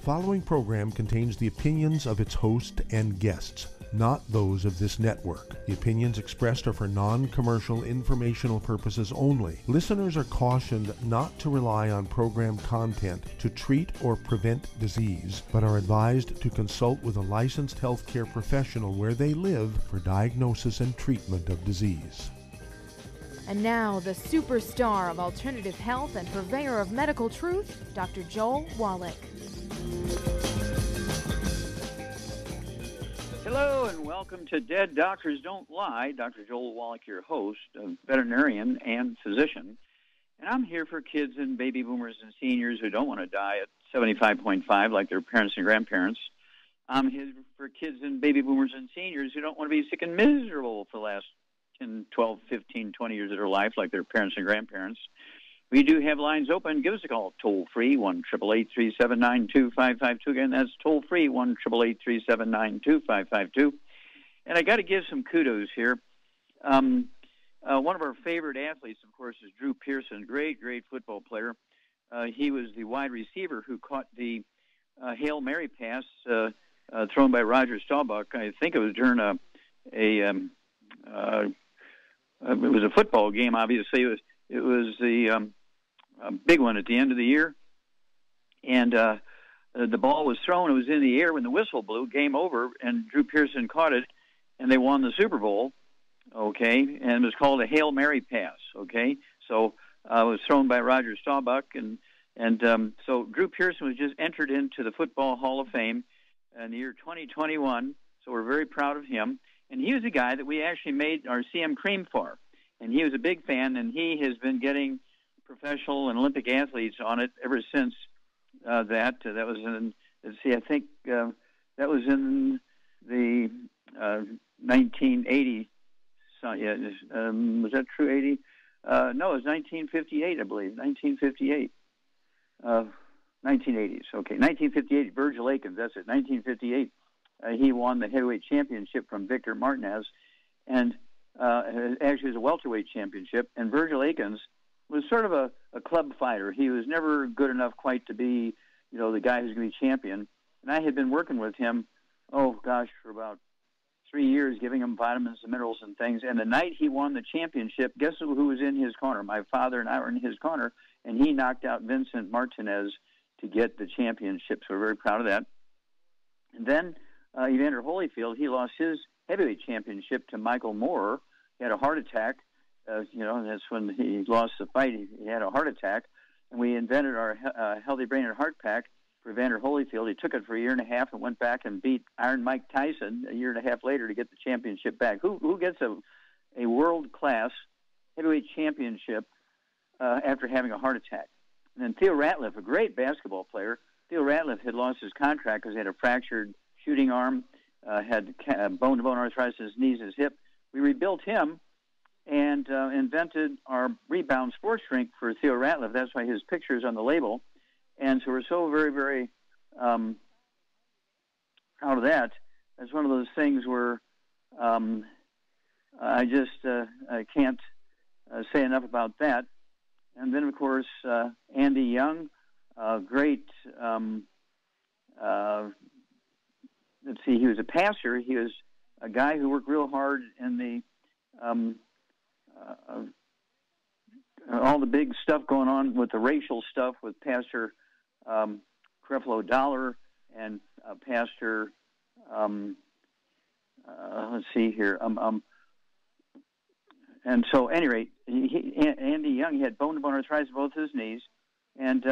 following program contains the opinions of its host and guests, not those of this network. The opinions expressed are for non-commercial informational purposes only. Listeners are cautioned not to rely on program content to treat or prevent disease, but are advised to consult with a licensed healthcare professional where they live for diagnosis and treatment of disease. And now, the superstar of alternative health and purveyor of medical truth, Dr. Joel Wallach. Hello and welcome to Dead Doctors Don't Lie. Dr. Joel Wallach, your host, a veterinarian and physician. And I'm here for kids and baby boomers and seniors who don't want to die at 75.5 like their parents and grandparents. I'm here for kids and baby boomers and seniors who don't want to be sick and miserable for the last 10, 12, 15, 20 years of their life like their parents and grandparents. We do have lines open. Give us a call toll-free, 1-888-379-2552. Again, that's toll-free, 1-888-379-2552. And I got to give some kudos here. One of our favorite athletes, of course, is Drew Pearson, great football player. He was the wide receiver who caught the Hail Mary pass thrown by Roger Staubach. I think it was during it was a football game, obviously. It was the big one at the end of the year. And the ball was thrown. It was in the air when the whistle blew. Game over, and Drew Pearson caught it, and they won the Super Bowl, okay? And it was called a Hail Mary pass, okay? So it was thrown by Roger Staubach. And so Drew Pearson was just entered into the Football Hall of Fame in the year 2021, so we're very proud of him. And he was a guy that we actually made our CM cream for. And he was a big fan, and he has been getting professional and Olympic athletes on it ever since that. That was in, let's see, I think that was in the 1980. So, yeah, was that true, 80? No, it was 1958, I believe, 1958. 1980s, okay. 1958, Virgil Akins, that's it, 1958. He won the heavyweight championship from Victor Martinez, and actually it was a welterweight championship. And Virgil Akins was sort of a club fighter. He was never good enough quite to be, the guy who's going to be champion. And I had been working with him, for about 3 years, giving him vitamins and minerals and things. And the night he won the championship, guess who was in his corner? My father and I were in his corner, and he knocked out Vincent Martinez to get the championship. So we're very proud of that. And then Evander Holyfield, he lost his heavyweight championship to Michael Moore. He had a heart attack. That's when he lost the fight. He had a heart attack. And we invented our Healthy Brain and Heart Pack for Evander Holyfield. He took it for a year and a half and went back and beat Iron Mike Tyson a year and a half later to get the championship back. Who gets a world-class heavyweight championship after having a heart attack? And then Theo Ratliff, a great basketball player. Theo Ratliff had lost his contract because he had a fractured shooting arm, had bone-to-bone arthritis in his knees and his hip. We rebuilt him and invented our Rebound sports drink for Theo Ratliff. That's why his picture is on the label. And so we're so very, very proud of that. It's one of those things where I can't say enough about that. And then, of course, Andy Young, great. Let's see, he was a pastor. He was a guy who worked real hard in the all the big stuff going on with the racial stuff with Pastor Creflo Dollar and Pastor, let's see here. And so, at any rate, Andy Young, he had bone-to-bone arthritis in both his knees, and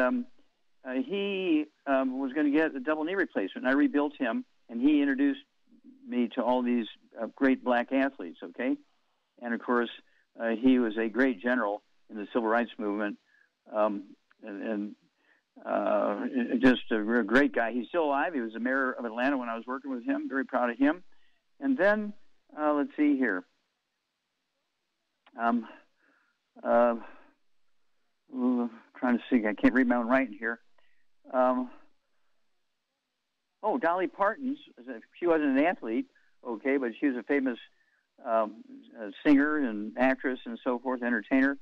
he was going to get a double knee replacement. And I rebuilt him, and he introduced me to all these great black athletes, okay? And, of course, he was a great general in the civil rights movement, and just a great guy. He's still alive. He was the mayor of Atlanta when I was working with him. Very proud of him. And then, let's see here. Trying to see. I can't read my own writing here. Dolly Parton. She wasn't an athlete, okay, but she was a famous singer and actress and so forth, entertainer.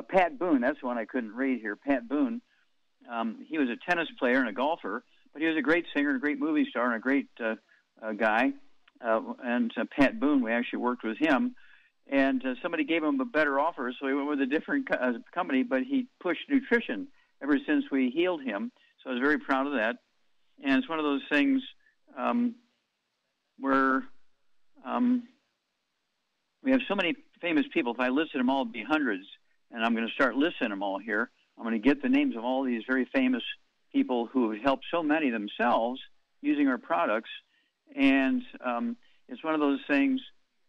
Pat Boone, that's the one I couldn't read here. Pat Boone, he was a tennis player and a golfer, But he was a great singer, and a great movie star, and a great guy. And Pat Boone, we actually worked with him. And somebody gave him a better offer, so he went with a different company, but he pushed nutrition ever since we healed him. So I was very proud of that. And it's one of those things where we have so many famous people. If I listed them all, it'd be hundreds. And I'm going to start listing them all here. I'm going to get the names of all these very famous people who have helped so many themselves using our products. And it's one of those things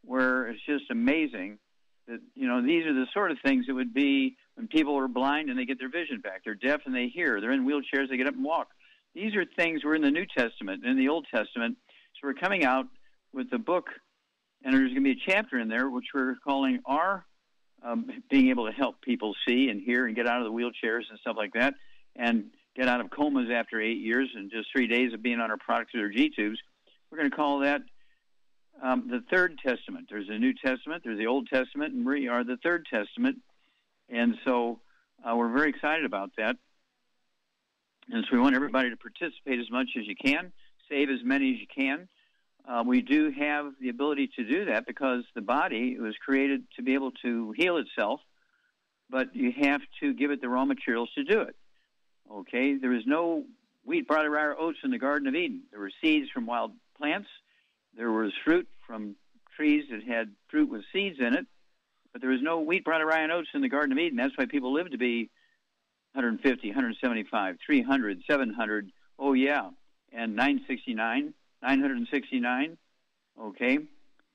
where it's just amazing that, you know, these are the sort of things that would be when people are blind and they get their vision back. They're deaf and they hear. They're in wheelchairs, they get up and walk. These are things we're in the New Testament, in the Old Testament. So we're coming out with the book, and there's going to be a chapter in there which we're calling our being able to help people see and hear and get out of the wheelchairs and stuff like that, and get out of comas after 8 years and just 3 days of being on our products through their G-tubes. We're going to call that the Third Testament. There's a New Testament, there's the Old Testament, and we are the Third Testament. And so we're very excited about that. And so we want everybody to participate as much as you can, save as many as you can. We do have the ability to do that because the body was created to be able to heal itself, but you have to give it the raw materials to do it. Okay? There was no wheat, barley, rye, or oats in the Garden of Eden. There were seeds from wild plants. There was fruit from trees that had fruit with seeds in it, but there was no wheat, barley, rye, and oats in the Garden of Eden. That's why people lived to be 150, 175, 300, 700, oh yeah, and 969, 969, okay.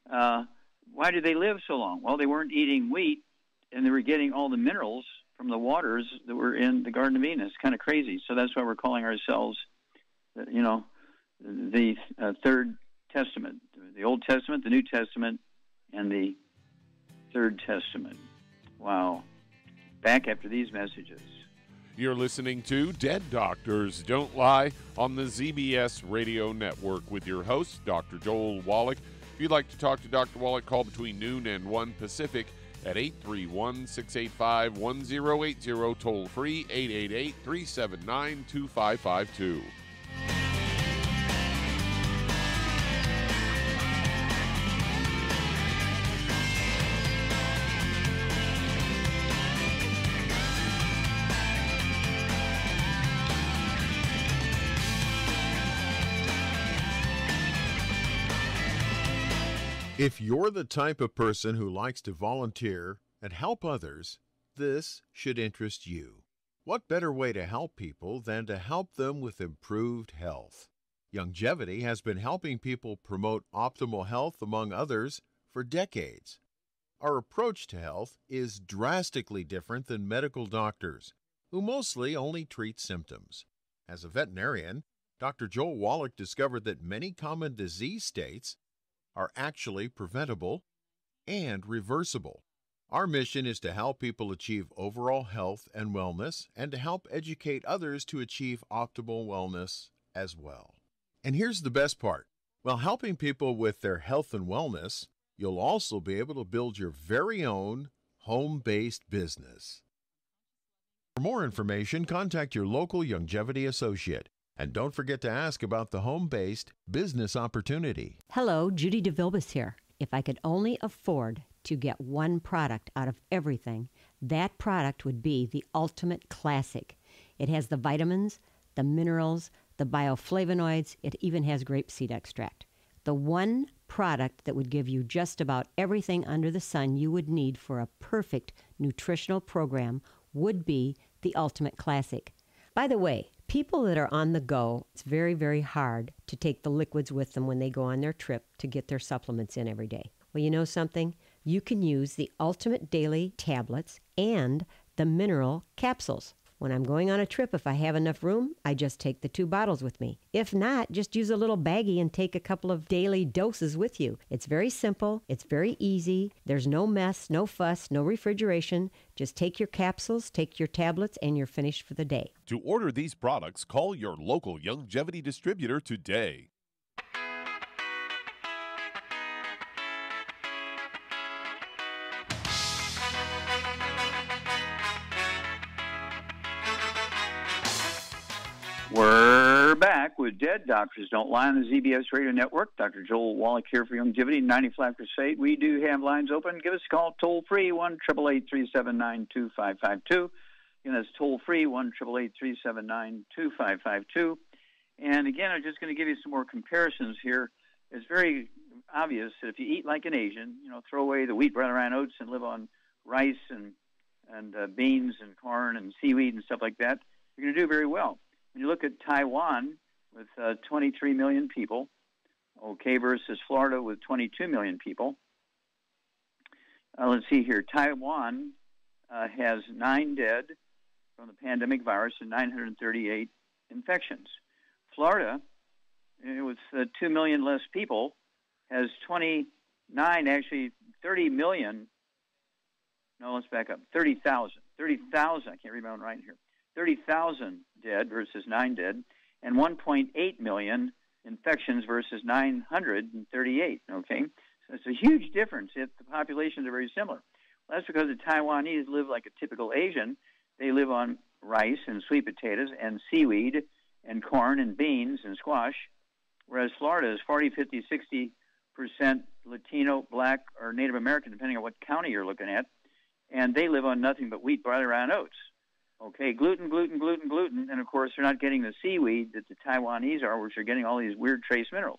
Why did they live so long? Well, they weren't eating wheat, and they were getting all the minerals from the waters that were in the Garden of Eden. It's kind of crazy. So that's why we're calling ourselves, you know, the Third Testament, the Old Testament, the New Testament, and the Third Testament. Wow. Back after these messages. You're listening to Dead Doctors Don't Lie on the ZBS Radio Network with your host, Dr. Joel Wallach. If you'd like to talk to Dr. Wallach, call between noon and 1 Pacific at 831-685-1080, toll free 888-379-2552. If you're the type of person who likes to volunteer and help others, this should interest you. What better way to help people than to help them with improved health? Youngevity has been helping people promote optimal health, among others, for decades. Our approach to health is drastically different than medical doctors, who mostly only treat symptoms. As a veterinarian, Dr. Joel Wallach discovered that many common disease states are actually preventable and reversible. Our mission is to help people achieve overall health and wellness, and to help educate others to achieve optimal wellness as well. And here's the best part. While helping people with their health and wellness, you'll also be able to build your very own home-based business. For more information, contact your local Youngevity associate. And don't forget to ask about the home-based business opportunity. Hello, Judy DeVilbus here. If I could only afford to get one product out of everything, that product would be the Ultimate Classic. It has the vitamins, the minerals, the bioflavonoids. It even has grapeseed extract. The one product that would give you just about everything under the sun you would need for a perfect nutritional program would be the Ultimate Classic. By the way, people that are on the go, it's very, very hard to take the liquids with them when they go on their trip to get their supplements in every day. Well, you know something? You can use the Ultimate Daily Tablets and the Mineral Capsules. When I'm going on a trip, if I have enough room, I just take the 2 bottles with me. If not, just use a little baggie and take a couple of daily doses with you. It's very simple. It's very easy. There's no mess, no fuss, no refrigeration. Just take your capsules, take your tablets, and you're finished for the day. To order these products, call your local Youngevity distributor today. We're back with Dead Doctors Don't Lie on the ZBS Radio Network. Dr. Joel Wallach here for Youngevity, 90 Flat Crusade. We do have lines open. Give us a call toll-free, 1-888-379-2552. Again, that's toll-free, 1-888-379-2552. And again, I'm just going to give you some more comparisons here. It's very obvious that if you eat like an Asian, throw away the wheat, bran, and oats and live on rice and beans and corn and seaweed and stuff like that, you're going to do very well. When you look at Taiwan with 23 million people, versus Florida with 22 million people. Let's see here. Taiwan has 9 dead from the pandemic virus and 938 infections. Florida, with 2 million less people, has 30 million. No, let's back up. 30,000. I can't read my own writing here. 30,000 dead versus 9 dead, and 1.8 million infections versus 938, okay? So it's a huge difference if the populations are very similar. Well, that's because the Taiwanese live like a typical Asian. They live on rice and sweet potatoes and seaweed and corn and beans and squash, whereas Florida is 40, 50, 60% Latino, Black, or Native American, depending on what county you're looking at, and they live on nothing but wheat, barley, and oats. Okay, gluten, and of course they're not getting the seaweed that the Taiwanese are, which are getting all these weird trace minerals.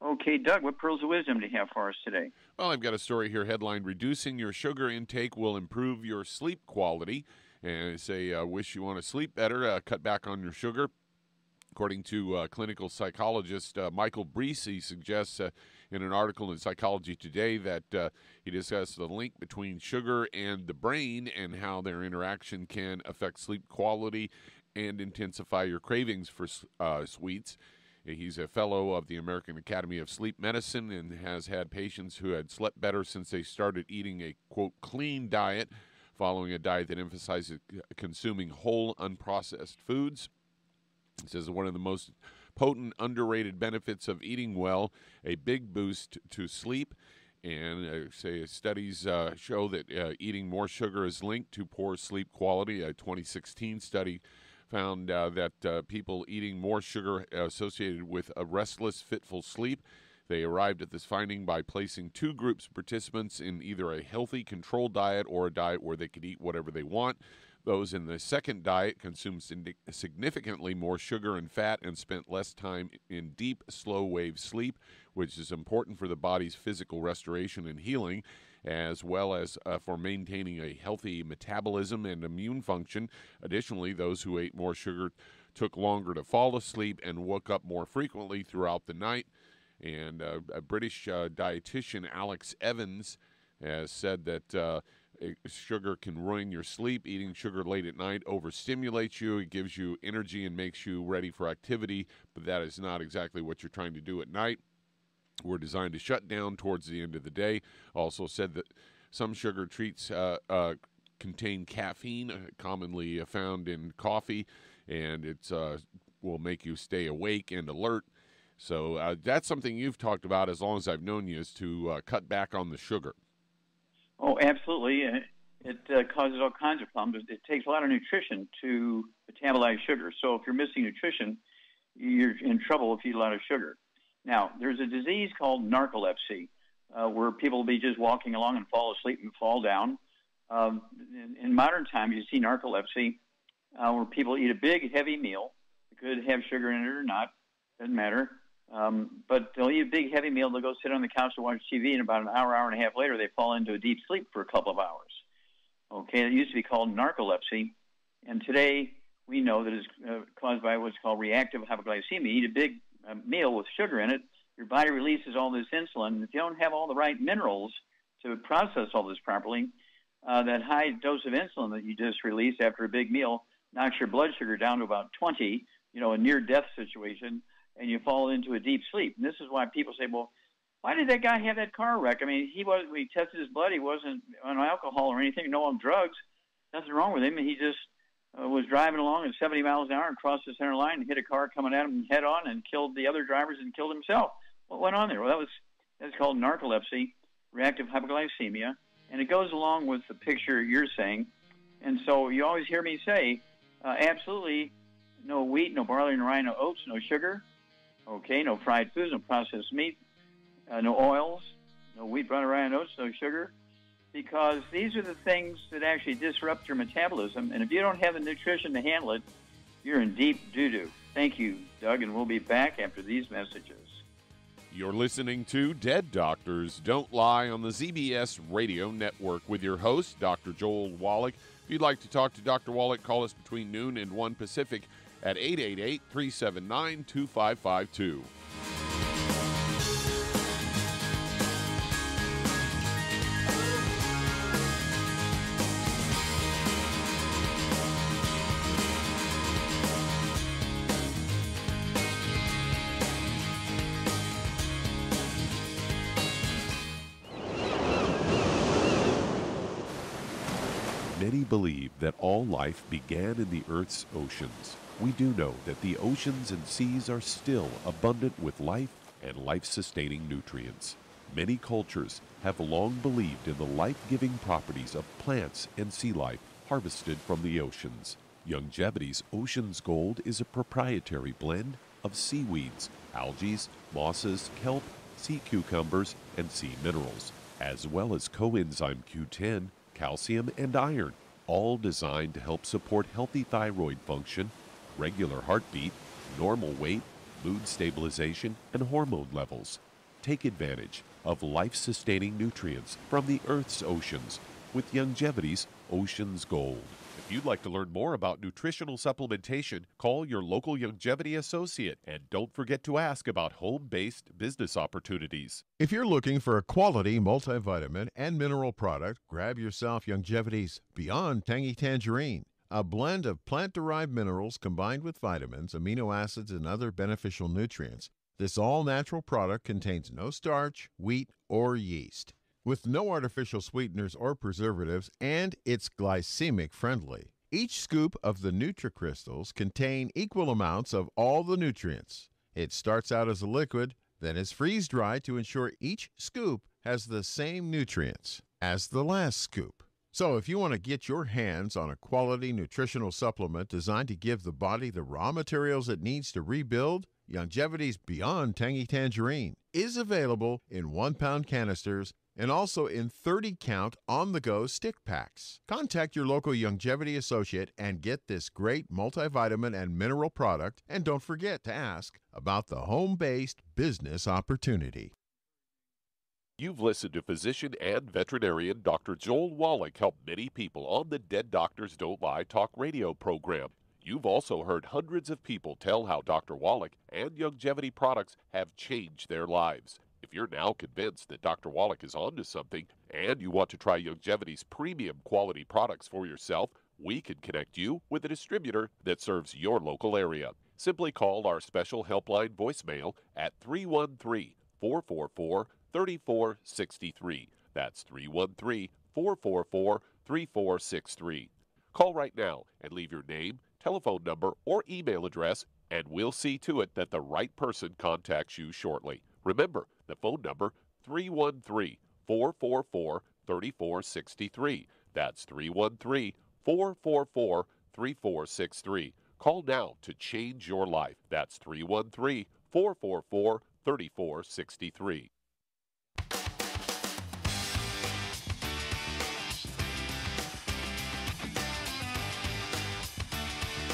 Okay, Doug, what pearls of wisdom do you have for us today? Well, I've got a story here headlined, Reducing Your Sugar Intake Will Improve Your Sleep Quality. And I say, wish you want to sleep better, cut back on your sugar. According to clinical psychologist Michael Breese, he suggests in an article in Psychology Today that he discussed the link between sugar and the brain and how their interaction can affect sleep quality and intensify your cravings for sweets. He's a fellow of the American Academy of Sleep Medicine and has had patients who had slept better since they started eating a, quote, clean diet, following a diet that emphasizes consuming whole, unprocessed foods. He says one of the most potent, underrated benefits of eating well, a big boost to sleep. And studies show that eating more sugar is linked to poor sleep quality. A 2016 study found that people eating more sugar associated with a restless, fitful sleep. They arrived at this finding by placing 2 groups of participants in either a healthy, controlled diet or a diet where they could eat whatever they want. Those in the second diet consumed significantly more sugar and fat and spent less time in deep, slow-wave sleep, which is important for the body's physical restoration and healing, as well as for maintaining a healthy metabolism and immune function. Additionally, those who ate more sugar took longer to fall asleep and woke up more frequently throughout the night. And a British dietitian, Alex Evans, has said that sugar can ruin your sleep. Eating sugar late at night overstimulates you. It gives you energy and makes you ready for activity, but that is not exactly what you're trying to do at night. We're designed to shut down towards the end of the day. Also said that some sugar treats contain caffeine, commonly found in coffee, and it will make you stay awake and alert. So that's something you've talked about as long as I've known you, is to cut back on the sugar. Oh, absolutely. It causes all kinds of problems. It takes a lot of nutrition to metabolize sugar. So if you're missing nutrition, you're in trouble if you eat a lot of sugar. Now, there's a disease called narcolepsy, where people will be just walking along and fall asleep and fall down. In modern times, you see narcolepsy where people eat a big, heavy meal. It could have sugar in it or not. Doesn't matter. But they'll eat a big, heavy meal. They'll go sit on the couch and watch TV, and about an hour, hour and a half later, they fall into a deep sleep for a couple of hours. Okay, it used to be called narcolepsy, and today we know that it's caused by what's called reactive hypoglycemia. You eat a big meal with sugar in it, your body releases all this insulin. If you don't have all the right minerals to process all this properly, that high dose of insulin that you just released after a big meal knocks your blood sugar down to about 20, a near-death situation, and you fall into a deep sleep. And this is why people say, well, why did that guy have that car wreck? I mean, we tested his blood. He wasn't on alcohol or anything, no on drugs. Nothing wrong with him. He just was driving along at 70 miles an hour and crossed the center line and hit a car coming at him head on and killed the other drivers and killed himself. What went on there? Well, that's called narcolepsy, reactive hypoglycemia, and it goes along with the picture you're saying. And so you always hear me say, absolutely, no wheat, no barley, no rye, no oats, no sugar. Okay, no fried foods, no processed meat, no oils, no wheat, barley, rye, and oats, no sugar. Because these are the things that actually disrupt your metabolism. And if you don't have the nutrition to handle it, you're in deep doo-doo. Thank you, Doug, and we'll be back after these messages. You're listening to Dead Doctors Don't Lie on the ZBS Radio Network with your host, Dr. Joel Wallach. If you'd like to talk to Dr. Wallach, call us between noon and 1 Pacific at 888-379-2552. Many believe that all life began in the Earth's oceans. We do know that the oceans and seas are still abundant with life and life-sustaining nutrients. Many cultures have long believed in the life-giving properties of plants and sea life harvested from the oceans. Youngevity's Ocean's Gold is a proprietary blend of seaweeds, algae, mosses, kelp, sea cucumbers, and sea minerals, as well as coenzyme Q10, calcium, and iron, all designed to help support healthy thyroid function, regular heartbeat, normal weight, mood stabilization, and hormone levels. Take advantage of life-sustaining nutrients from the Earth's oceans with Youngevity's Ocean's Gold. If you'd like to learn more about nutritional supplementation, call your local Youngevity associate, and don't forget to ask about home-based business opportunities. If you're looking for a quality multivitamin and mineral product, grab yourself Youngevity's Beyond Tangy Tangerine, a blend of plant-derived minerals combined with vitamins, amino acids, and other beneficial nutrients. This all-natural product contains no starch, wheat, or yeast, with no artificial sweeteners or preservatives, and it's glycemic friendly. Each scoop of the NutriCrystals contain equal amounts of all the nutrients. It starts out as a liquid, then is freeze-dried to ensure each scoop has the same nutrients as the last scoop. So if you want to get your hands on a quality nutritional supplement designed to give the body the raw materials it needs to rebuild, Youngevity's Beyond Tangy Tangerine is available in 1-pound canisters and also in 30-count on-the-go stick packs. Contact your local Youngevity associate and get this great multivitamin and mineral product, and don't forget to ask about the home-based business opportunity. You've listened to physician and veterinarian Dr. Joel Wallach help many people on the Dead Doctors Don't Lie talk radio program. You've also heard hundreds of people tell how Dr. Wallach and Youngevity products have changed their lives. If you're now convinced that Dr. Wallach is onto something and you want to try Youngevity's premium quality products for yourself, we can connect you with a distributor that serves your local area. Simply call our special helpline voicemail at 313-444-3463. That's 313-444-3463. Call right now and leave your name, telephone number, or email address, and we'll see to it that the right person contacts you shortly. Remember, the phone number, 313-444-3463. That's 313-444-3463. Call now to change your life. That's 313-444-3463.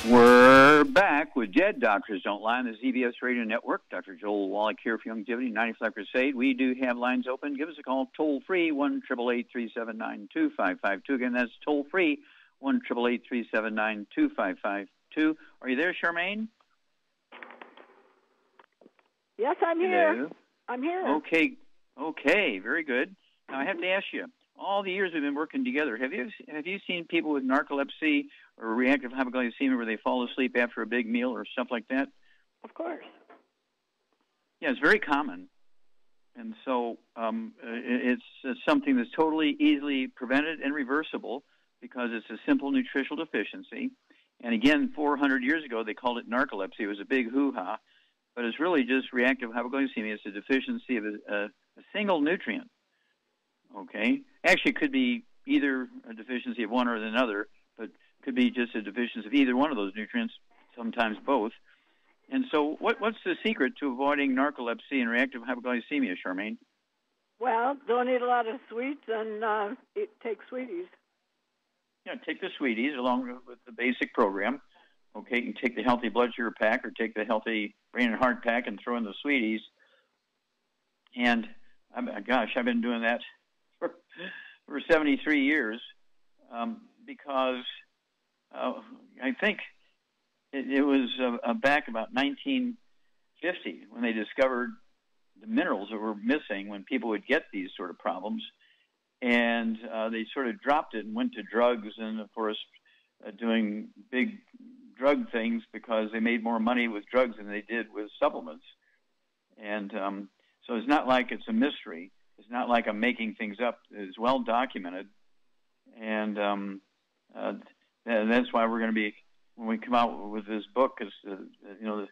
We're back with Dead Doctors Don't Lie on the ZBS Radio Network. Dr. Joel Wallach here for Youngevity 95 Crusade. We do have lines open. Give us a call toll-free, 1-888-379-2552. Again, that's toll-free, 1-888-379-2552. Are you there, Charmaine? Yes, I'm here. Hello. I'm here. Okay, very good. Now, I have to ask you, all the years we've been working together, have you seen people with narcolepsy or reactive hypoglycemia where they fall asleep after a big meal or stuff like that? Of course. Yeah, it's very common. And so it's something that's totally easily prevented and reversible because it's a simple nutritional deficiency. And again, 400 years ago, they called it narcolepsy. It was a big hoo-ha. But it's really just reactive hypoglycemia. It's a deficiency of a single nutrient. Okay? Actually, it could be either a deficiency of one or another, but it could be just a deficiency of either one of those nutrients sometimes both. And so what's the secret to avoiding narcolepsy and reactive hypoglycemia, Charmaine? Well, don't eat a lot of sweets and take sweeties. Yeah, take the sweeties along with the basic program. Okay, you can take the healthy blood sugar pack or take the healthy brain and heart pack and throw in the sweeties. And, I've been doing that for 73 years because I think it was back about 1950 when they discovered the minerals that were missing when people would get these sort of problems. And they sort of dropped it and went to drugs and, of course, doing big drug things because they made more money with drugs than they did with supplements. And so it's not like it's a mystery. It's not like I'm making things up. It's well documented. And that's why we're going to be, when we come out with this book, because there's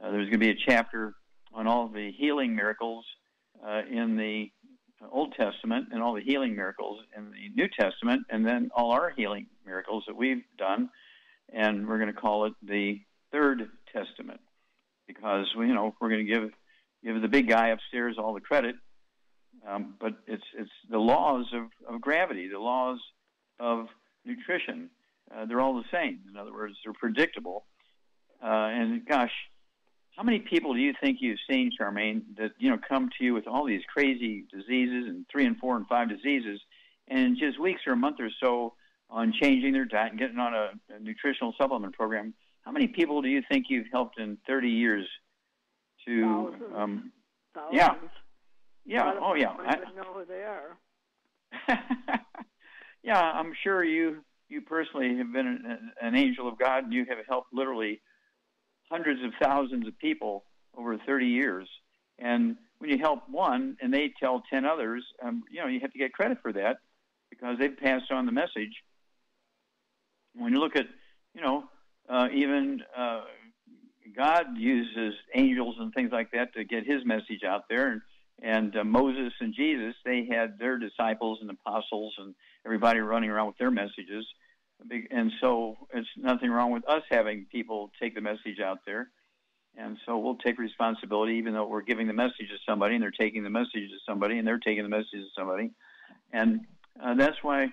going to be a chapter on all the healing miracles in the Old Testament and all the healing miracles in the New Testament, and then all our healing miracles that we've done, and we're going to call it the Third Testament, because we're going to give the big guy upstairs all the credit, but it's the laws of gravity, the laws of nutrition. They're all the same. In other words, they're predictable. And gosh, how many people do you think you've seen, Charmaine, that come to you with all these crazy diseases and 3 and 4 and 5 diseases, and in just weeks or a month or so on changing their diet and getting on a nutritional supplement program? How many people do you think you've helped in 30 years? To Thousands. Yeah. Oh yeah. I don't know who they are. Yeah, I'm sure you personally have been an angel of God, and you have helped literally hundreds of thousands of people over 30 years. And when you help one and they tell 10 others, you have to get credit for that because they've passed on the message. When you look at, even God uses angels and things like that to get his message out there. And Moses and Jesus, they had their disciples and apostles and everybody running around with their messages. And so it's nothing wrong with us having people take the message out there. And so we'll take responsibility, even though we're giving the message to somebody and they're taking the message to somebody and they're taking the message to somebody. And that's why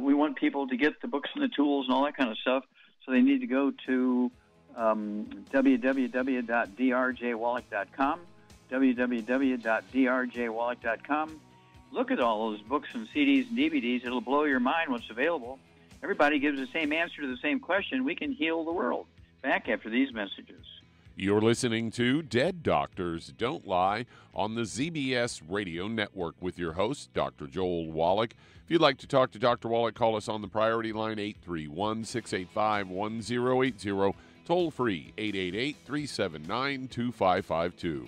we want people to get the books and the tools and all that kind of stuff. So they need to go to www.drjwallach.com, www.drjwallach.com. Look at all those books and CDs and DVDs. It'll blow your mind what's available. Everybody gives the same answer to the same question. We can heal the world. Back after these messages. You're listening to Dead Doctors Don't Lie on the ZBS Radio Network with your host, Dr. Joel Wallach. If you'd like to talk to Dr. Wallach, call us on the priority line 831-685-1080, toll free 888-379-2552.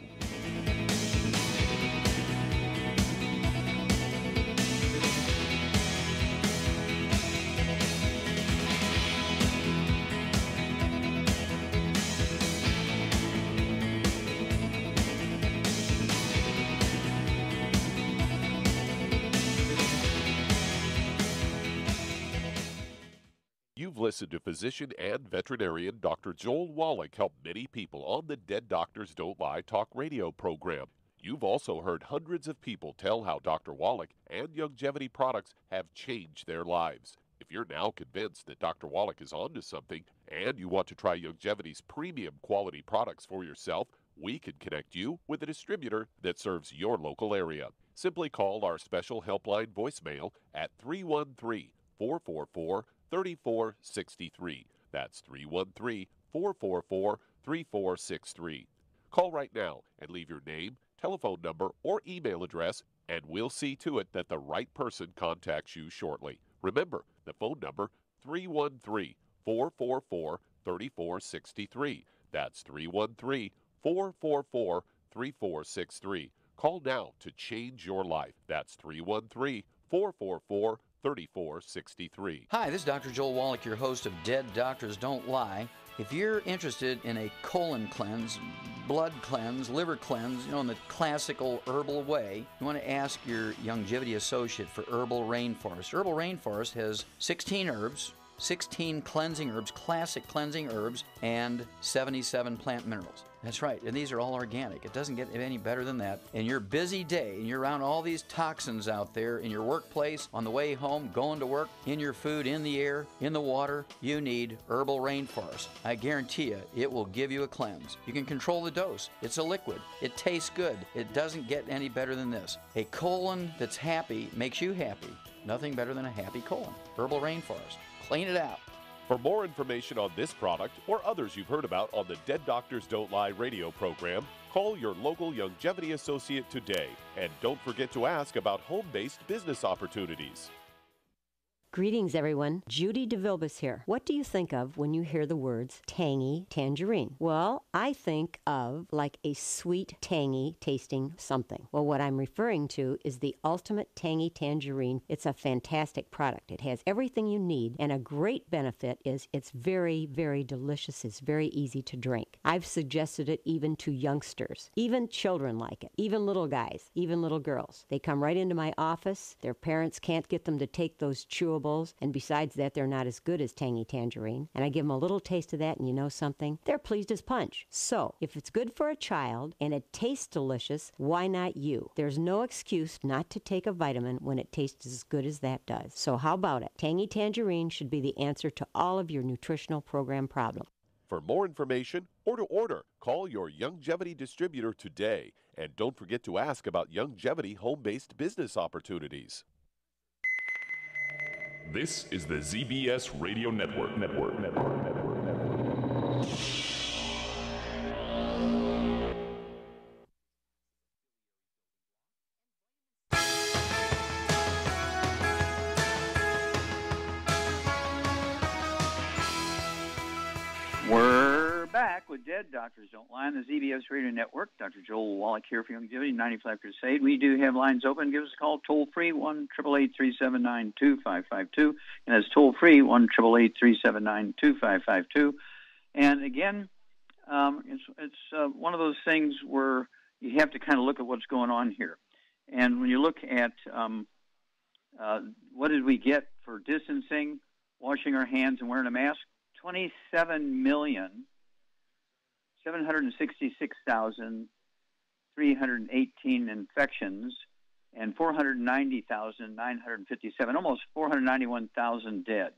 You've listened to physician and veterinarian Dr. Joel Wallach help many people on the Dead Doctors Don't Lie talk radio program. You've also heard hundreds of people tell how Dr. Wallach and Youngevity products have changed their lives. If you're now convinced that Dr. Wallach is onto something and you want to try Youngevity's premium quality products for yourself, we can connect you with a distributor that serves your local area. Simply call our special helpline voicemail at 313-444-3463. That's 313-444-3463. Call right now and leave your name, telephone number, or email address, and we'll see to it that the right person contacts you shortly. Remember, the phone number, 313-444-3463. That's 313-444-3463. Call now to change your life. That's 313-444-3463. Hi, this is Dr. Joel Wallach, your host of Dead Doctors Don't Lie. If you're interested in a colon cleanse, blood cleanse, liver cleanse, in the classical herbal way, you want to ask your Youngevity associate for Herbal Rainforest. Herbal Rainforest has 16 herbs, 16 cleansing herbs, classic cleansing herbs, and 77 plant minerals. That's right, and these are all organic. It doesn't get any better than that. In your busy day, and you're around all these toxins out there, in your workplace, on the way home, going to work, in your food, in the air, in the water, you need Herbal Rainforest. I guarantee you, it will give you a cleanse. You can control the dose. It's a liquid. It tastes good. It doesn't get any better than this. A colon that's happy makes you happy. Nothing better than a happy colon. Herbal Rainforest. Clean it out. For more information on this product or others you've heard about on the Dead Doctors Don't Lie radio program, call your local Youngevity associate today. And don't forget to ask about home-based business opportunities. Greetings, everyone. Judy DeVilbus here. What do you think of when you hear the words tangy tangerine? Well, I think of like a sweet, tangy tasting something. Well, what I'm referring to is the Ultimate Tangy Tangerine. It's a fantastic product. It has everything you need, and a great benefit is it's very, very delicious. It's very easy to drink. I've suggested it even to youngsters. Even children like it. Even little guys. Even little girls. They come right into my office. Their parents can't get them to take those chewables, and besides that, they're not as good as Tangy Tangerine. And I give them a little taste of that, and you know something? They're pleased as punch. So, if it's good for a child and it tastes delicious, why not you? There's no excuse not to take a vitamin when it tastes as good as that does. So how about it? Tangy Tangerine should be the answer to all of your nutritional program problems. For more information or to order, call your Youngevity distributor today. And don't forget to ask about Youngevity home-based business opportunities. This is the ZBS Radio Network. We're back with Dead Doctors Don't Lie on the ZBS Radio Network. Dr. Joel Wallach here for Youngevity 95 Crusade. We do have lines open. Give us a call toll-free, 1-888-379-2552. And that's toll-free, 1-888-379-2552. And again, it's one of those things where you have to kind of look at what's going on here. And when you look at what did we get for distancing, washing our hands, and wearing a mask, 27,766,318 infections and 490,957, almost 491,000 dead,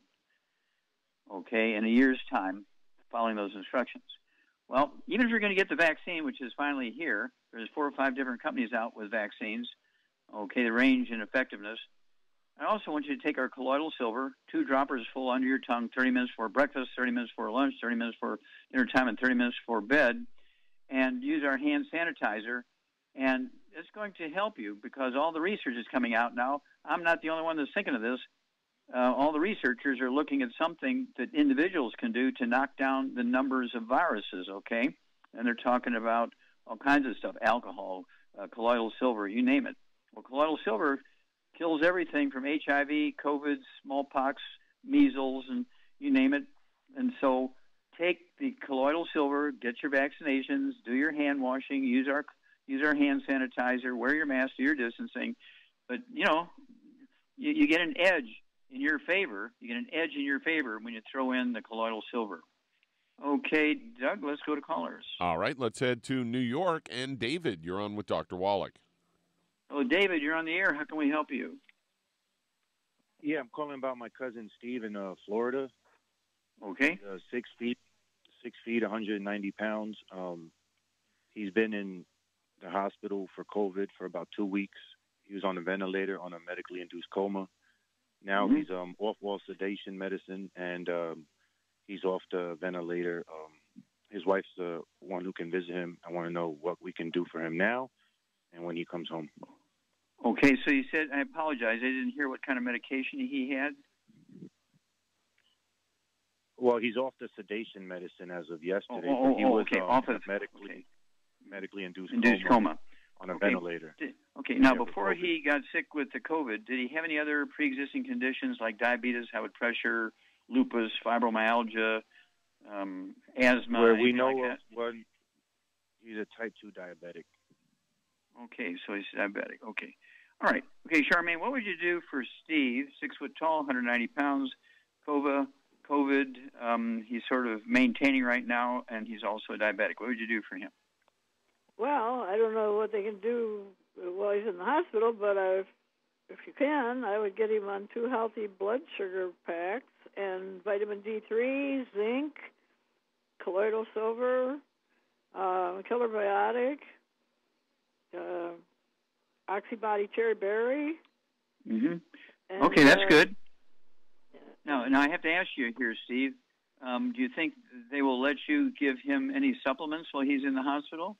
okay, in a year's time following those instructions. Well, even if you're going to get the vaccine, which is finally here, there's 4 or 5 different companies out with vaccines, okay, the range and effectiveness. I also want you to take our colloidal silver, 2 droppers full under your tongue, 30 minutes for breakfast, 30 minutes for lunch, 30 minutes for dinner time, and 30 minutes for bed, and use our hand sanitizer. And it's going to help you because all the research is coming out now. I'm not the only one that's thinking of this. All the researchers are looking at something that individuals can do to knock down the numbers of viruses, okay? And they're talking about all kinds of stuff, alcohol, colloidal silver, you name it. Well, colloidal silver kills everything from HIV, COVID, smallpox, measles, and you name it. And so take the colloidal silver, get your vaccinations, do your hand washing, use our hand sanitizer, wear your mask, do your distancing. But, you know, you get an edge in your favor. You get an edge in your favor when you throw in the colloidal silver. Okay, Doug, let's go to callers. All right, let's head to New York. And David, you're on with Dr. Wallach. Oh, David, you're on the air. How can we help you? Yeah, I'm calling about my cousin Steve in Florida. Okay. He's, 6 feet, 190 pounds. He's been in the hospital for COVID for about 2 weeks. He was on a ventilator on a medically induced coma. Now he's off all sedation medicine, and he's off the ventilator. His wife's the one who can visit him. I want to know what we can do for him now and when he comes home. Okay, so you said, I apologize, I didn't hear what kind of medication he had. Well, he's off the sedation medicine as of yesterday. He was okay. Off of medically induced coma on a ventilator. Okay, now before he got sick with the COVID, did he have any other pre-existing conditions like diabetes, high blood pressure, lupus, fibromyalgia, asthma? Where we know like of, he's a type 2 diabetic. Okay, so he's diabetic. Okay. All right. Okay, Charmaine, what would you do for Steve, 6 foot tall, 190 pounds, COVA, COVID. He's sort of maintaining right now, and he's also diabetic. What would you do for him? Well, I don't know what they can do while he's in the hospital, but if you can, I would get him on 2 healthy blood sugar packs and vitamin D3, zinc, colloidal silver, killer biotic, oxybody cherry berry. Mm-hmm. Okay, that's good. Now I have to ask you here, Steve. Do you think they will let you give him any supplements while he's in the hospital?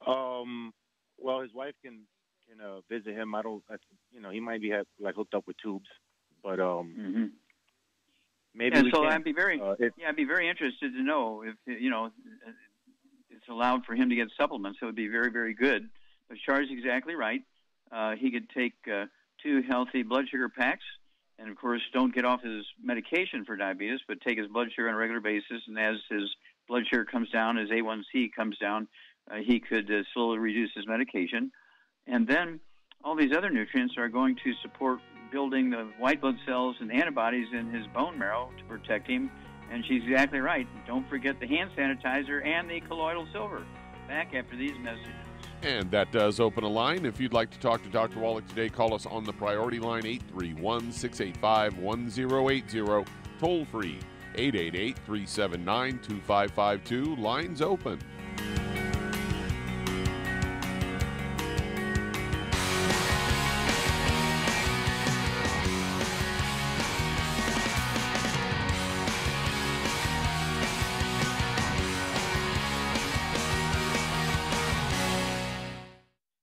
Well, his wife can visit him. He might be hooked up with tubes, but maybe. Yeah, we so can. I'd be very interested to know if it's allowed for him to get supplements. It would be very, very good. But Char's exactly right. He could take 2 healthy blood sugar packs, and of course, don't get off his medication for diabetes, but take his blood sugar on a regular basis. And as his blood sugar comes down, his A1C comes down, he could slowly reduce his medication. And then all these other nutrients are going to support building the white blood cells and antibodies in his bone marrow to protect him. And she's exactly right. Don't forget the hand sanitizer and the colloidal silver. Back after these messages. And that does open a line. If you'd like to talk to Dr. Wallach today, call us on the priority line, 831-685-1080. Toll free, 888-379-2552. Lines open.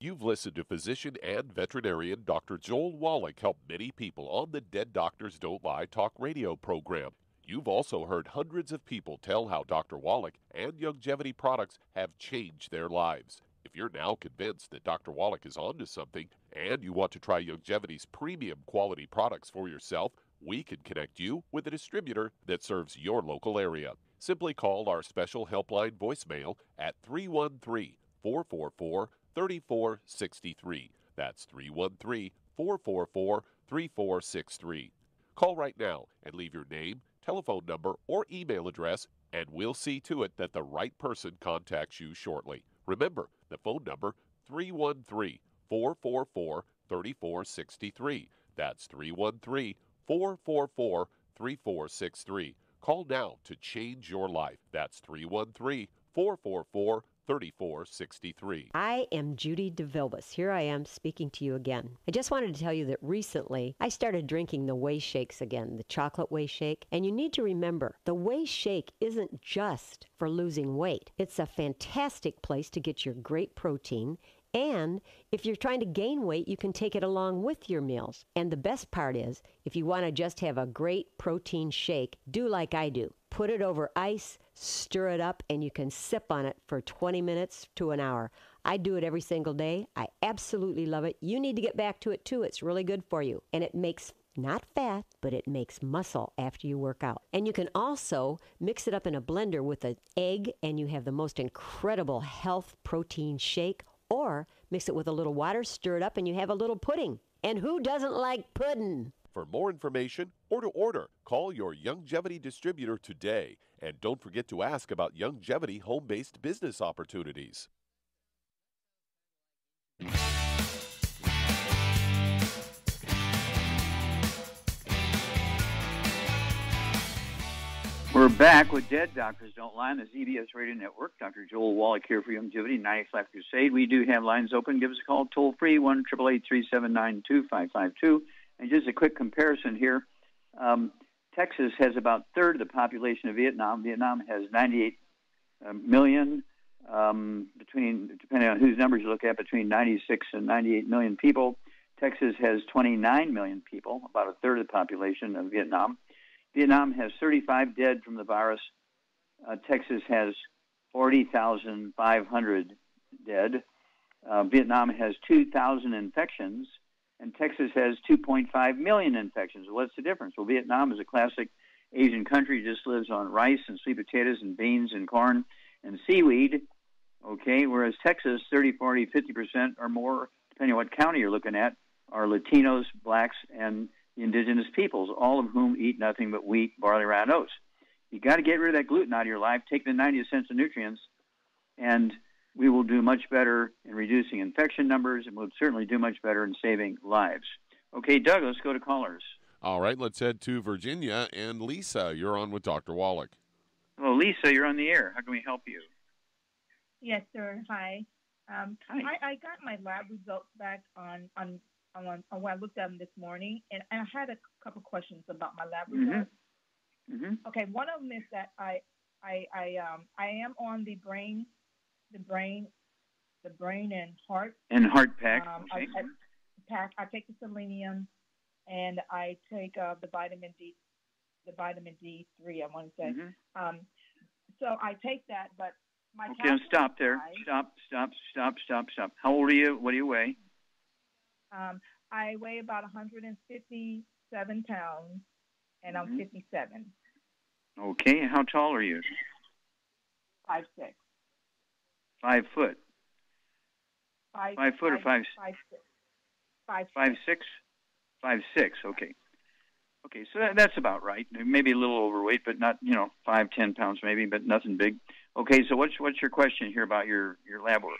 You've listened to physician and veterinarian Dr. Joel Wallach help many people on the Dead Doctors Don't Lie talk radio program. You've also heard hundreds of people tell how Dr. Wallach and Youngevity products have changed their lives. If you're now convinced that Dr. Wallach is onto something and you want to try Youngevity's premium quality products for yourself, we can connect you with a distributor that serves your local area. Simply call our special helpline voicemail at 313-444-3463. That's 313-444-3463. Call right now and leave your name, telephone number, or email address, and we'll see to it that the right person contacts you shortly. Remember, the phone number, 313-444-3463. That's 313-444-3463. Call now to change your life. That's 313-444-3463. 3463. I am Judy DeVilbus. Here I am speaking to you again. I just wanted to tell you that recently I started drinking the Whey Shakes again, the chocolate Whey Shake. And you need to remember, the Whey Shake isn't just for losing weight. It's a fantastic place to get your great protein. And if you're trying to gain weight, you can take it along with your meals. And the best part is, if you want to just have a great protein shake, do like I do. Put it over ice, stir it up, and you can sip on it for 20 minutes to an hour. I do it every single day. I absolutely love it. You need to get back to it too. It's really good for you. And it makes not fat, but it makes muscle after you work out. And you can also mix it up in a blender with an egg, and you have the most incredible health protein shake. Or mix it with a little water, stir it up, and you have a little pudding. And who doesn't like pudding? For more information or to order, call your Youngevity distributor today. And don't forget to ask about Youngevity home-based business opportunities. We're back with Dead Doctors Don't Lie on the ZBS Radio Network. Dr. Joel Wallach here for Youngevity, 95 Crusade. We do have lines open. Give us a call toll-free, 1-888-379-2552. And just a quick comparison here. Texas has about a third of the population of Vietnam. Vietnam has 98 million, depending on whose numbers you look at, between 96 and 98 million people. Texas has 29 million people, about a third of the population of Vietnam. Vietnam has 35 dead from the virus. Texas has 40,500 dead. Vietnam has 2,000 infections, and Texas has 2.5 million infections. What's the difference? Well, Vietnam is a classic Asian country, just lives on rice and sweet potatoes and beans and corn and seaweed, okay, whereas Texas, 30, 40, 50% or more, depending on what county you're looking at, are Latinos, blacks, and the indigenous peoples, all of whom eat nothing but wheat, barley, rye, and oats. You got to get rid of that gluten out of your life, take the 90 essential nutrients, and we will do much better in reducing infection numbers, and we'll certainly do much better in saving lives. Okay, Doug, let's go to callers. All right, let's head to Virginia. And Lisa, you're on with Dr. Wallach. Hello, Lisa, you're on the air. How can we help you? Yes, sir. Hi. Hi. I got my lab results back on when I looked at them this morning, and I had a couple questions about my lab results. Mm-hmm. Okay, one of them is that I am on the brain and heart. And heart pack. Okay. I take the selenium, and I take the vitamin D3. I want to say. Mm-hmm. So I take that, but my okay, stop there. Stop. How old are you? What do you weigh? I weigh about 157 pounds, and I'm 57. Okay, how tall are you? 5'6". 5 foot. 5 foot or 5'6"? 5'6". 5'6". Okay. Okay, so that's about right. Maybe a little overweight, but not 5, 10 pounds maybe, but nothing big. Okay, so what's your question here about your lab work?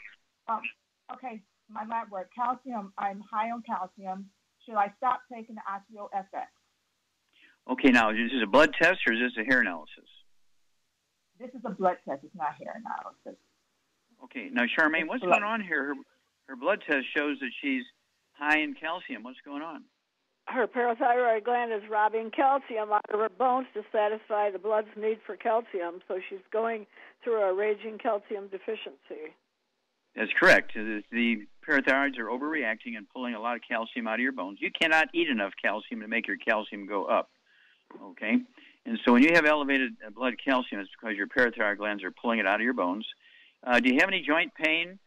Okay, my lab work. Calcium. I'm high on calcium. Should I stop taking the Wallach FX? Okay, now, is this a blood test or is this a hair analysis? This is a blood test. It's not hair analysis. Okay, now, Charmaine, what's going on here? Her blood test shows that she's high in calcium. What's going on? Her parathyroid gland is robbing calcium out of her bones to satisfy the blood's need for calcium, so she's going through a raging calcium deficiency. That's correct. The parathyroids are overreacting and pulling a lot of calcium out of your bones. You cannot eat enough calcium to make your calcium go up. Okay? And so when you have elevated blood calcium, it's because your parathyroid glands are pulling it out of your bones. Do you have any joint pain?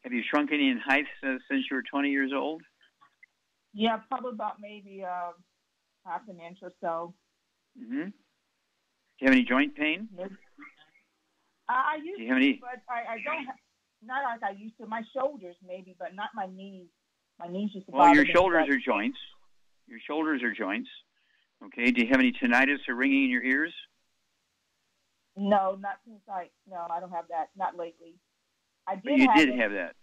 Have you shrunk any in height since you were 20 years old? Yeah, probably about maybe half an inch or so. Mm-hmm. Do you have any joint pain? I used Do you have any? But I don't have, not like I used to. My shoulders maybe, but not my knees. My knees used to bother me. Well, your shoulders are joints. Your shoulders are joints. Okay. Do you have any tinnitus or ringing in your ears? No, not since no, I don't have that. Not lately. I did. But you did it. have that.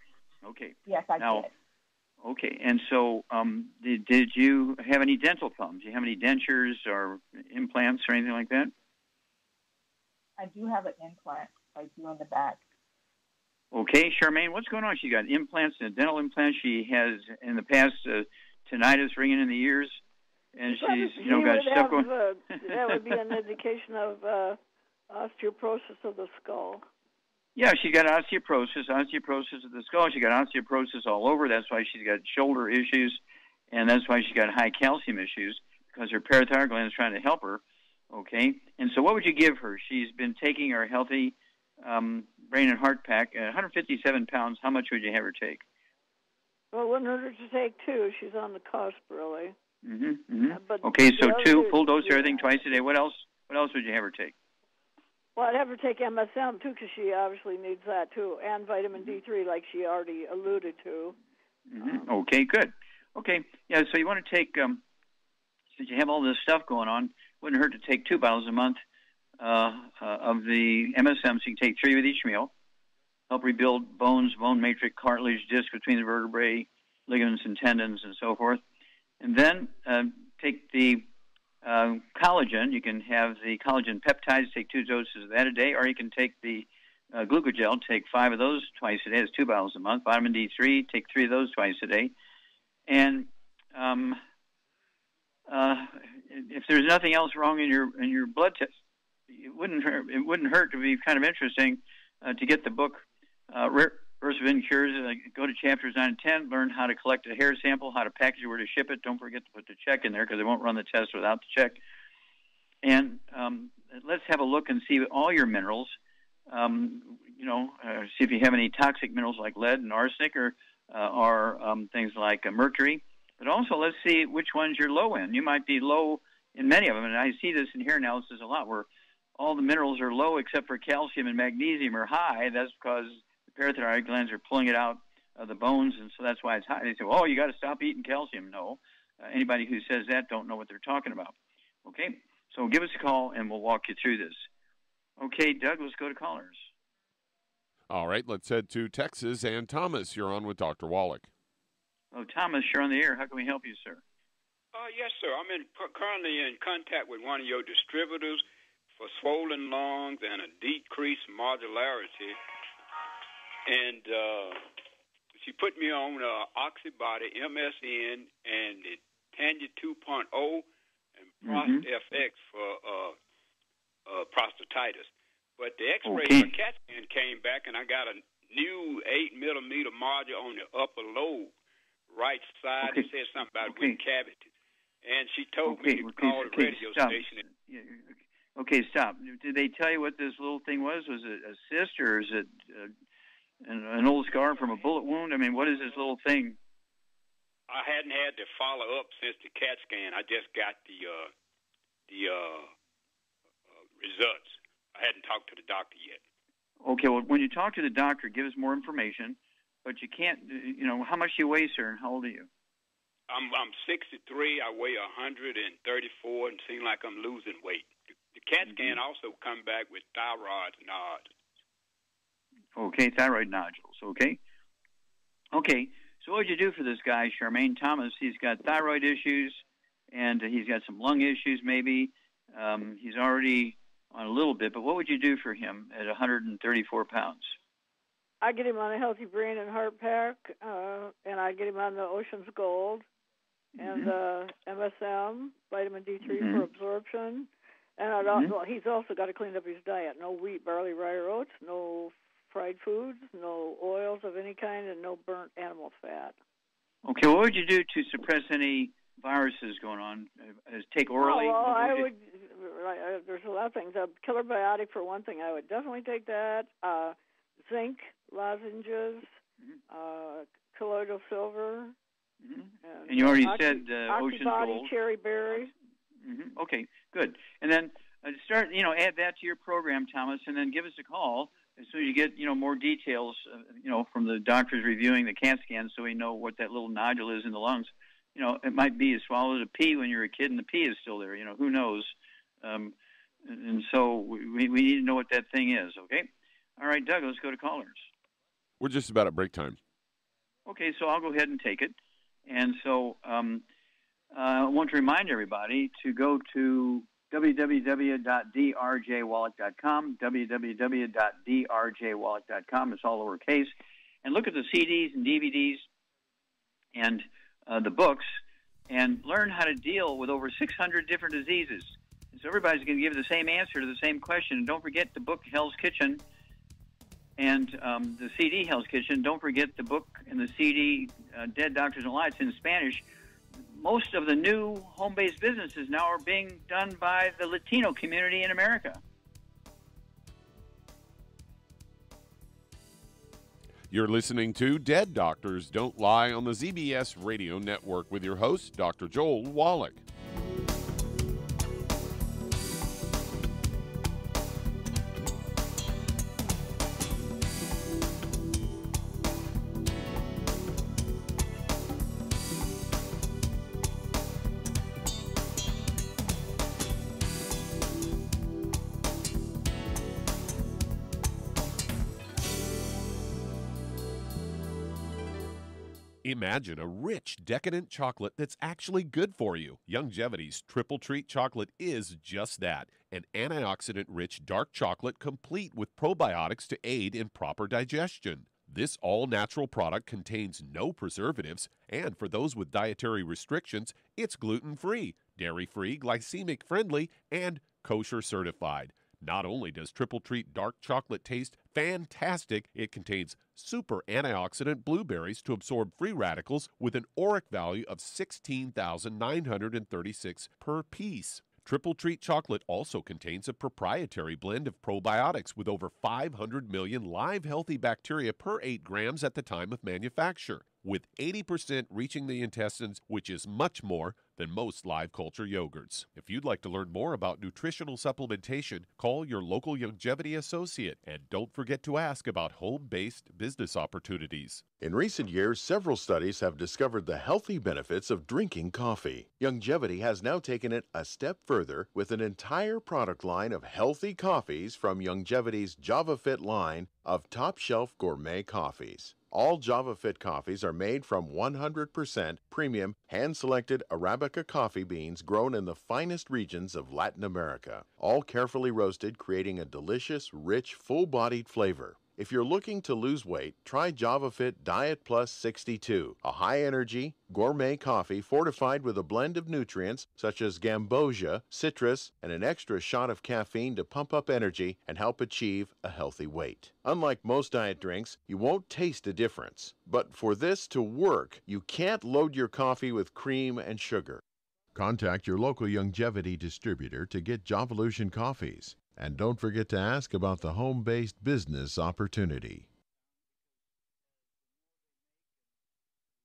Okay. Yes, I did. Okay. And so, did you have any dental problems? Do you have any dentures or implants or anything like that? I do have an implant, like you on the back. Okay, Charmaine, what's going on? She got implants and a dental implant. She has, in the past, tinnitus, ringing in the ears, and she's, got stuff going. That would be an indication of osteoporosis of the skull. Yeah, she got osteoporosis of the skull. She got osteoporosis all over. That's why she's got shoulder issues, and that's why she got high calcium issues, because her parathyroid gland is trying to help her. Okay, and so what would you give her? She's been taking her healthy brain and heart pack, 157 pounds. How much would you have her take? Well, I wouldn't hurt her to take 2. She's on the cusp, really. Okay, so 2 full dose of everything twice a day. What else would you have her take? Well, I'd have her take MSM, too, because she obviously needs that, too, and vitamin D3, like she already alluded to. Okay, good. Okay, yeah, so you want to take, since you have all this stuff going on, wouldn't hurt to take 2 bottles a month of the MSM, so you can take 3 with each meal. Help rebuild bones, bone matrix, cartilage, disc between the vertebrae, ligaments and tendons, and so forth. And then take the collagen. You can have the collagen peptides, take 2 doses of that a day, or you can take the glucogel, take 5 of those twice a day. That's 2 bottles a month. Vitamin D3, take 3 of those twice a day. And if there's nothing else wrong in your blood test, it wouldn't hurt to be kind of interesting to get the book Perseverance Cures. Go to chapters 9 and 10. Learn how to collect a hair sample, how to package it, where to ship it. Don't forget to put the check in there, because they won't run the test without the check. And let's have a look and see all your minerals. See if you have any toxic minerals like lead and arsenic, or things like mercury. But also, let's see which ones you're low in. You might be low in many of them, and I see this in hair analysis a lot, where all the minerals are low except for calcium and magnesium are high. That's because the parathyroid glands are pulling it out of the bones, and so that's why it's high. They say, "Oh, you got to stop eating calcium." No, anybody who says that don't know what they're talking about. Okay? So give us a call, and we'll walk you through this. Okay, Doug, let's go to callers. All right, let's head to Texas. And Thomas, you're on with Dr. Wallach. Oh, Thomas, you're on the air. How can we help you, sir? Yes, sir. I'm currently in contact with one of your distributors for swollen lungs and a decreased modularity. And she put me on Oxybody, MSN, and the Tanya 2.0 and Prost FX for prostatitis. But the X-ray for CAT scan came back, and I got a new 8-millimeter module on the upper lobe, right side. It said something about weak cavity. And she told me to call the radio station. Okay, stop. Did they tell you what this little thing was? Was it a cyst, or is it an old scar from a bullet wound? I mean, what is this little thing? I hadn't had to follow up since the CAT scan. I just got the results. I hadn't talked to the doctor yet. Okay, well, when you talk to the doctor, give us more information. But you can't, how much do you weigh, sir, and how old are you? I'm 63. I weigh 134, and seem like I'm losing weight. The CAT scan also come back with thyroid nodules. Okay, thyroid nodules. Okay. So what would you do for this guy, Charmaine Thomas? He's got thyroid issues, and he's got some lung issues. Maybe he's already on a little bit. But what would you do for him at 134 pounds? I get him on a Healthy Brain and Heart Pack, and I get him on the Ocean's Gold and MSM, vitamin D3 for absorption. And he's also got to clean up his diet. No wheat, barley, rye, or oats, no fried foods, no oils of any kind, and no burnt animal fat. Okay, what would you do to suppress any viruses going on? Take orally? There's a lot of things. A killer biotic, for one thing, I would definitely take that. Zinc lozenges, colloidal silver. And you already said Ocean's Gold. Cherry berry. Okay, good. And then start, add that to your program, Thomas, and then give us a call as soon as you get, more details, from the doctors reviewing the CAT scan, so we know what that little nodule is in the lungs. It might be you swallowed a pea when you were a kid, and the pea is still there. Who knows? And so we need to know what that thing is. Okay. All right, Doug, let's go to callers. We're just about at break time. Okay, so I'll go ahead and take it. And so I want to remind everybody to go to www.drjwallach.com, www.drjwallach.com. It's all lowercase. And look at the CDs and DVDs and the books and learn how to deal with over 600 different diseases. So everybody's going to give the same answer to the same question. And don't forget the book Hell's Kitchen and the CD Hell's Kitchen. Don't forget the book and the CD Dead Doctors Don't Lie. It's in Spanish. Most of the new home-based businesses now are being done by the Latino community in America. You're listening to Dead Doctors Don't Lie on the ZBS Radio Network with your host, Dr. Joel Wallach. Imagine a rich, decadent chocolate that's actually good for you. Youngevity's Triple Treat chocolate is just that, an antioxidant-rich dark chocolate complete with probiotics to aid in proper digestion. This all-natural product contains no preservatives, and for those with dietary restrictions, it's gluten-free, dairy-free, glycemic-friendly, and kosher certified. Not only does Triple Treat dark chocolate taste fantastic, it contains super antioxidant blueberries to absorb free radicals with an ORAC value of 16,936 per piece. Triple Treat chocolate also contains a proprietary blend of probiotics with over 500 million live healthy bacteria per 8 grams at the time of manufacture. With 80% reaching the intestines, which is much more than most live culture yogurts. If you'd like to learn more about nutritional supplementation, call your local Youngevity associate, and don't forget to ask about home-based business opportunities. In recent years, several studies have discovered the healthy benefits of drinking coffee. Youngevity has now taken it a step further with an entire product line of healthy coffees from Youngevity's JavaFit line of top-shelf gourmet coffees. All JavaFit coffees are made from 100% premium, hand-selected Arabica coffee beans grown in the finest regions of Latin America, all carefully roasted, creating a delicious, rich, full-bodied flavor. If you're looking to lose weight, try JavaFit Diet Plus 62, a high-energy, gourmet coffee fortified with a blend of nutrients such as gambosia, citrus, and an extra shot of caffeine to pump up energy and help achieve a healthy weight. Unlike most diet drinks, you won't taste a difference. But for this to work, you can't load your coffee with cream and sugar. Contact your local Youngevity distributor to get Jovolution coffees. And don't forget to ask about the home-based business opportunity.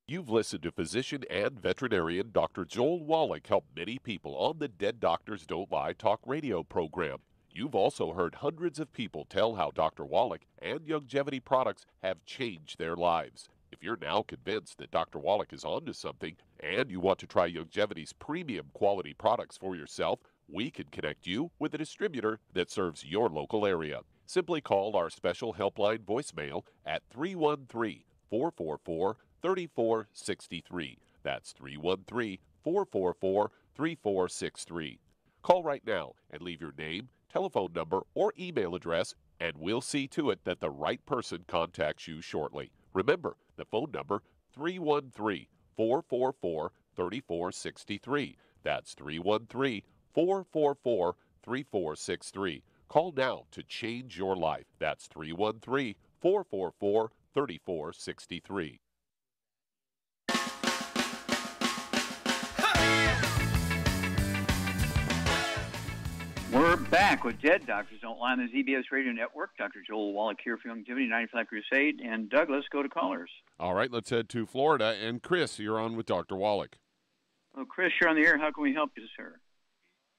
You've listened to physician and veterinarian Dr. Joel Wallach help many people on the Dead Doctors Don't Lie talk radio program. You've also heard hundreds of people tell how Dr. Wallach and Youngevity products have changed their lives. If you're now convinced that Dr. Wallach is onto something and you want to try Youngevity's premium quality products for yourself, we can connect you with a distributor that serves your local area. Simply call our special helpline voicemail at 313-444-3463. That's 313-444-3463. Call right now and leave your name, telephone number, or email address, and we'll see to it that the right person contacts you shortly. Remember, the phone number, 313-444-3463. That's 313-444-3463. Call now to change your life. That's 313-444-3463. We're back with Dead Doctors Don't Lie on the ZBS Radio Network. Dr. Joel Wallach here for Youngevity 95 Crusade. And Douglas, go to callers. All right, let's head to Florida. And Chris, you're on with Dr. Wallach. Well, Chris, you're on the air. How can we help you, sir?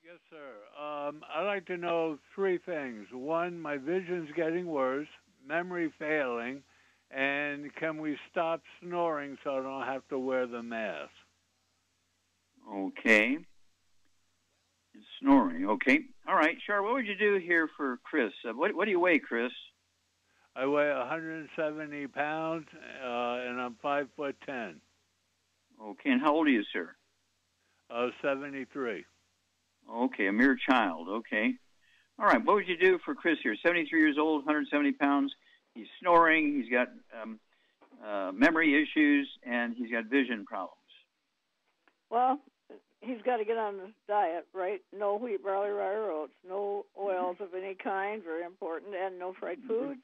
Yes, sir. I'd like to know three things. One, my vision's getting worse, memory failing, and can we stop snoring so I don't have to wear the mask? Okay. Snoring, okay. All right, Char, what would you do here for Chris? What do you weigh, Chris? I weigh 170 pounds, and I'm 5'10". Okay, and how old are you, sir? 73. Okay, a mere child, okay. All right, what would you do for Chris here? 73 years old, 170 pounds. He's snoring, he's got memory issues, and he's got vision problems. Well, he's got to get on the diet, right? No wheat, barley, rye, or oats, no oils of any kind, very important, and no fried foods,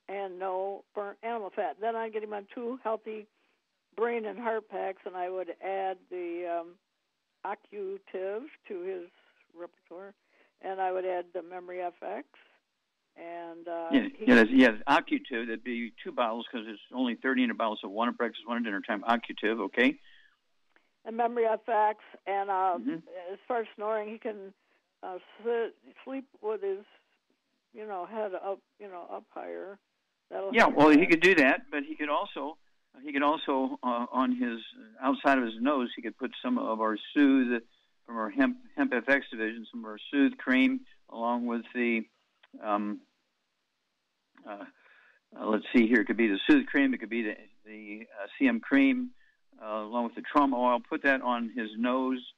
and no burnt animal fat. Then I'd get him on 2 healthy brain and heart packs, and I would add the Occutive to his repertoire, and I would add the Memory FX. And yes, Occutive. That'd be 2 bottles because it's only 30 in a bottle, so 1 at breakfast, 1 at dinner time. Occutive, okay. And Memory FX, and as far as snoring, he can sleep with his, head up, up higher. Well, he could do that, but he could also on his outside of his nose, he could put some of our Soothe from our Hemp FX division, some of our Soothe cream, along with the let's see here, it could be the Soothe cream, it could be the CM cream, along with the trauma oil. Put that on his nose,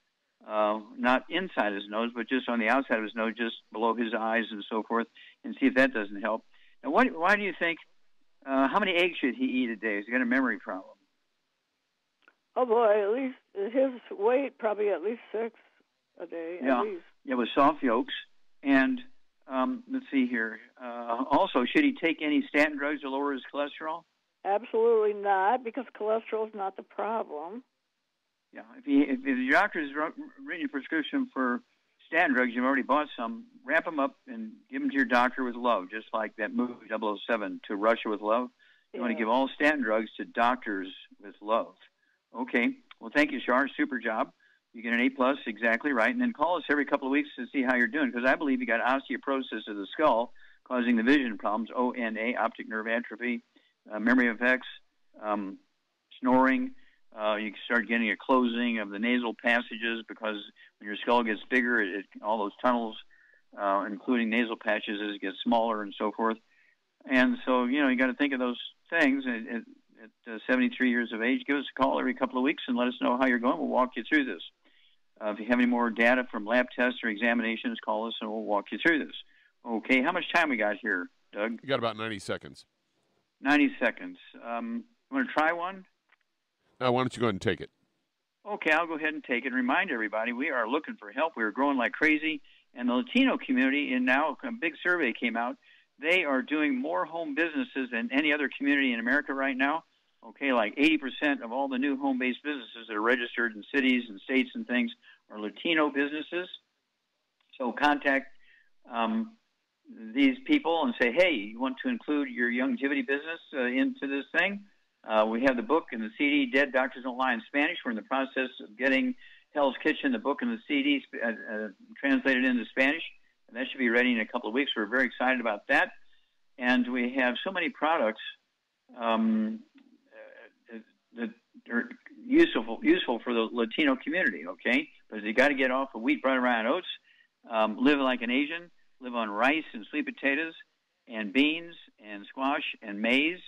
not inside his nose, but just on the outside of his nose, just below his eyes and so forth, and see if that doesn't help. Now, why do you think? How many eggs should he eat a day? He's got a memory problem. Oh boy, at least his weight probably at least 6 a day. Yeah, at least. Yeah, with soft yolks. And let's see here. Also, should he take any statin drugs to lower his cholesterol? Absolutely not, because cholesterol is not the problem. Yeah, if your doctor has written a prescription for statin drugs, you've already bought some, wrap them up and give them to your doctor with love, just like that movie 007, To Russia with Love. You want to give all statin drugs to doctors with love. Okay. Well, thank you, Char. Super job. You get an A+, exactly right, and then call us every couple of weeks to see how you're doing, because I believe you got osteoporosis of the skull causing the vision problems, ONA, optic nerve atrophy, memory effects, snoring. You start getting a closing of the nasal passages because when your skull gets bigger, all those tunnels, including nasal patches, get smaller and so forth. And so, you got to think of those things. At 73 years of age, give us a call every couple of weeks and let us know how you're going. We'll walk you through this. If you have any more data from lab tests or examinations, call us and we'll walk you through this. Okay, how much time we got here, Doug? You got about 90 seconds. 90 seconds. You want to try one? Now, why don't you go ahead and take it? Okay, I'll go ahead and take it. Remind everybody, we are looking for help. We are growing like crazy. And the Latino community, and now a big survey came out, they are doing more home businesses than any other community in America right now. Okay, like 80% of all the new home-based businesses that are registered in cities and states and things are Latino businesses. So contact these people and say, hey, you want to include your Youngevity business into this thing? We have the book and the CD, Dead Doctors Don't Lie in Spanish. We're in the process of getting Hell's Kitchen, the book and the CD translated into Spanish. And that should be ready in a couple of weeks. We're very excited about that. And we have so many products that are useful for the Latino community, okay? But you got to get off of wheat, bread, rye, and oats. Live like an Asian. Live on rice and sweet potatoes and beans and squash and maize.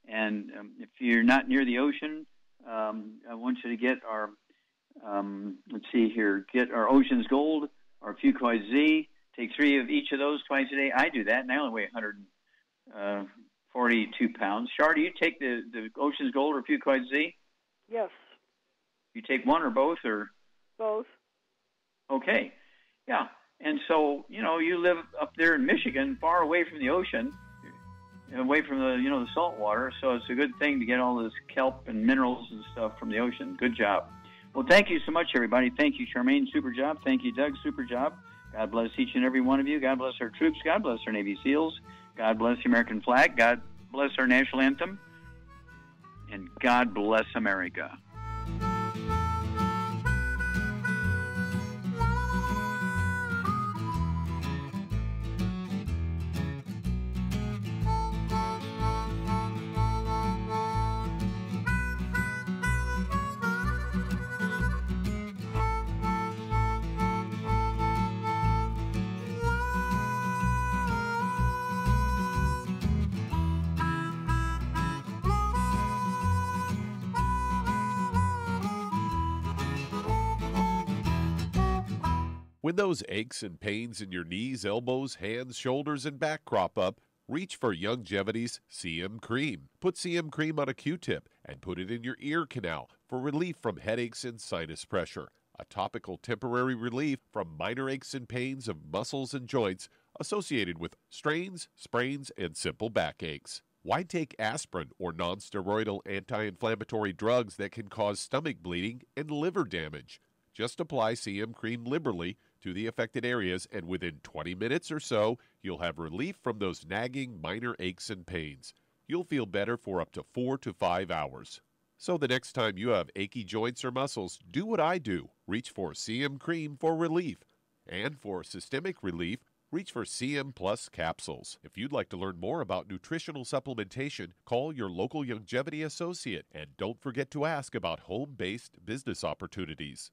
And if you're not near the ocean, I want you to get our, let's see here, get our Ocean's Gold, our Fucoid Z. Take 3 of each of those twice a day. I do that, and I only weigh 142 pounds. Char, do you take the Ocean's Gold or Fucoid Z? Yes. You take one or both, or? Both. Okay. Yeah. And so, you live up there in Michigan, far away from the ocean, away from the, the salt water. So it's a good thing to get all this kelp and minerals and stuff from the ocean. Good job. Well, thank you so much, everybody. Thank you, Charmaine. Super job. Thank you, Doug. Super job. God bless each and every one of you. God bless our troops. God bless our Navy SEALs. God bless the American flag. God bless our national anthem. And God bless America. When those aches and pains in your knees, elbows, hands, shoulders, and back crop up, reach for Youngevity's CM Cream. Put CM Cream on a Q-tip and put it in your ear canal for relief from headaches and sinus pressure. A topical temporary relief from minor aches and pains of muscles and joints associated with strains, sprains, and simple backaches. Why take aspirin or non-steroidal anti-inflammatory drugs that can cause stomach bleeding and liver damage? Just apply CM Cream liberally to the affected areas, and within 20 minutes or so, you'll have relief from those nagging minor aches and pains. You'll feel better for up to 4 to 5 hours. So the next time you have achy joints or muscles, do what I do. Reach for CM Cream for relief. And for systemic relief, reach for CM Plus capsules. If you'd like to learn more about nutritional supplementation, call your local Youngevity associate. And don't forget to ask about home-based business opportunities.